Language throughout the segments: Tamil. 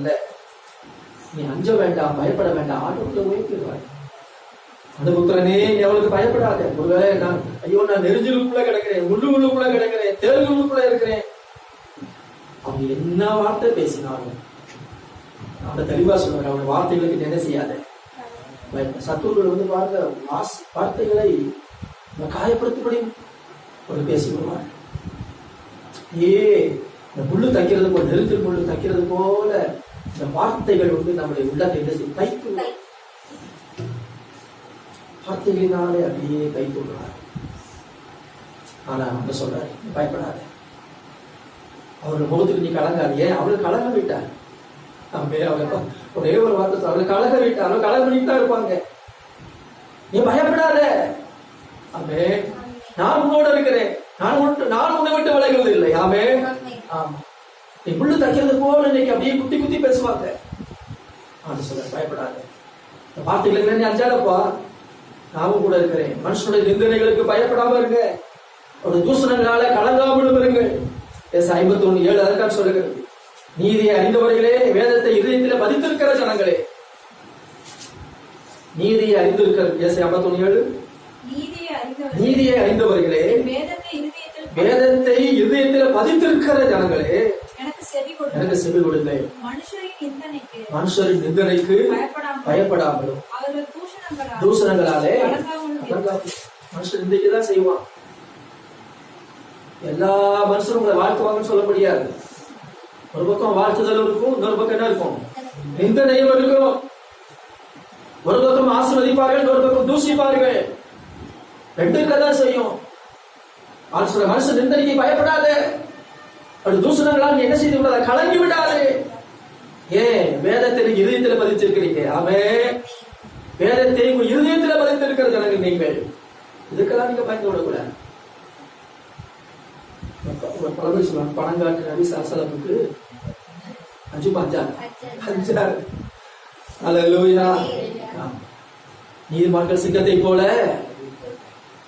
அல்ல. நீ அஞ்ச வேண்டாம், பயப்பட வேண்டாம், ஆண்டவரை உயர்த்திடுவார். அந்த புத்திரனே நீ அவளுக்கு பயப்படாத. ஒருவேளை நான் நெருஞ்சிலுக்குள்ள கிடக்கிறேன், முள்ளுக்குள்ள கிடக்கிறேன், தேர்வுக்குள்ள இருக்கிறேன், அவங்க என்ன வார்த்தை பேசினாலும் அந்த தெளிவா சொல்றாங்க, அவங்க வார்த்தைகளுக்கு என்ன செய்யாத. சத்துருக்கள் பாருங்க, வார்த்தைகளை காயப்படுத்தபடி ஒரு பேசி விடுவார். இந்த முள்ளு தைக்கிறது போல, நெருத்தில் முள்ளு தைக்கிறது போல இந்த வார்த்தைகள் நம்முடைய உள்ளத்தை என்ன செய்யும், தைத்து வார்த்தைகளினாலே அப்படியே தைத்து விடுறார். ஆனா அவங்க சொல்றாரு, பயப்படாத, அவர்கள் முகத்துக்கு நீ கலங்காது. ஏன் அவளுக்கு கலங்க விட்டார். ஒரே ஒரு வார்த்தை அவளுக்கு கலங்க விட்டார். அவள் கலங்க பண்ணிட்டு தான் இருப்பாங்க. நீ பயப்படாத, அமே நான் உன்னோட இருக்கிறேன், நான் உன்னை விட்டு விலகுவது இல்லை. ஆமே ஆமா, நீ முள்ளு தைக்கிறது போல இன்னைக்கு அப்படியே குத்தி குத்தி பேசுவாங்க. அது சொல்ல பயப்படாத, இந்த வார்த்தைகளுக்கு நீ அஞ்சாதப்பா, நாமும் கூட இருக்கிறேன். மனுஷனுடைய நிந்தனைகளுக்கு பயப்படாம இருங்க, ஒரு தூஷணங்களால கலங்காமலும் இருங்க. 51:7 அதற்காக சொல்லுகிறது. நீதியை அறிந்தவர்களே, வேதத்தை இதயத்தில் பதித்திருக்கிற ஜனங்களே, நீதியை அறிந்திருக்கிற 51:7 நீதியை அறிந்தவர்களே, வேதத்தை இதயத்தில் பதித்திருக்கிற ஜனங்களே, எனக்கு செவி கொடுங்கள். மனுஷரின் நிந்தனைக்கு பயப்படாமலும் தூஷணங்களாலே மனுஷன் நிந்தைக்குதான் செய்வான். எல்லா மனுஷரும் உங்களை வாழ்த்துவாங்கன்னு சொல்ல முடியாது. ஒரு பக்கம் வாழ்த்துதல் இருக்கும், இன்னொரு பக்கம் என்ன இருக்கும், நிந்தனையும் இருக்கும். ஒரு பக்கம் ஆசீர்வதிப்பார்கள், இன்னொரு பக்கம் தூஷிப்பார்கள். ரெண்டு கதான் செய்யும். மனுஷன் நிந்தனைக்கு பயப்படாத, அப்படி தூஷணங்களால் நீ என்ன செய்து விடாத, கலங்கி விடாது. ஏன் வேதத்தை நீங்க இதயத்துல பதிச்சிருக்கிறீங்க. ஆமே, வேதத்தை உங்க இதயத்துல பதித்திருக்கிற ஜனங்கள் நீங்கள். இதுக்கெல்லாம் நீங்க பயந்து விடக்கூடாது. பழமொழி சொல்லுவாங்க, பணங்காட்டு நபி சலமுக்கு 5 5 அல்லேலூயா. நீதிமான்கள் சிங்கத்தை போல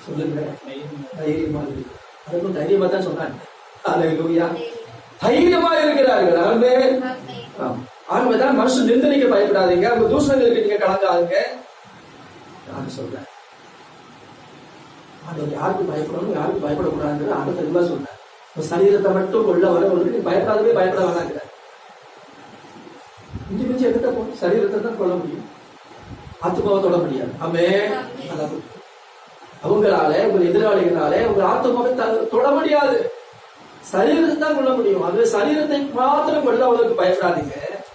சொல்லுங்க, தைரியமா இருக்கு. அதுக்கும் தைரியமா தான் சொன்னாங்க. அல்லேலூயா, தைரியமா இருக்கிறார்கள். ஆகவேதான் மனுஷன் நிந்தனைக்கு பயப்படாதீங்க, அவங்க தூஷணங்களுக்கு நீங்க கலங்காதுங்க. நான் சொல்றேன், யாருக்கு பயப்படணும், யாருக்கு பயப்படக்கூடாதுன்னு ஆண்டு தெளிவா சொல்றேன். சரீரத்தை மட்டும் கொள்ள வரவங்களுக்கு நீ பயப்படாதவே பயப்பட வேணாங்கிற. இஞ்சி மிஞ்சி எடுத்த போய் சரீரத்தை தான் கொள்ள முடியும், ஆத்மாவை தொட முடியாது. ஆமே, அவங்களால உங்க எதிராளிகளால உங்க ஆத்மாவை தொட முடியாது, சரீரத்தை தான் கொள்ள முடியும். அது சரீரத்தை மாத்திரம் கொள்ள அவங்களுக்கு பயப்படாதீங்க.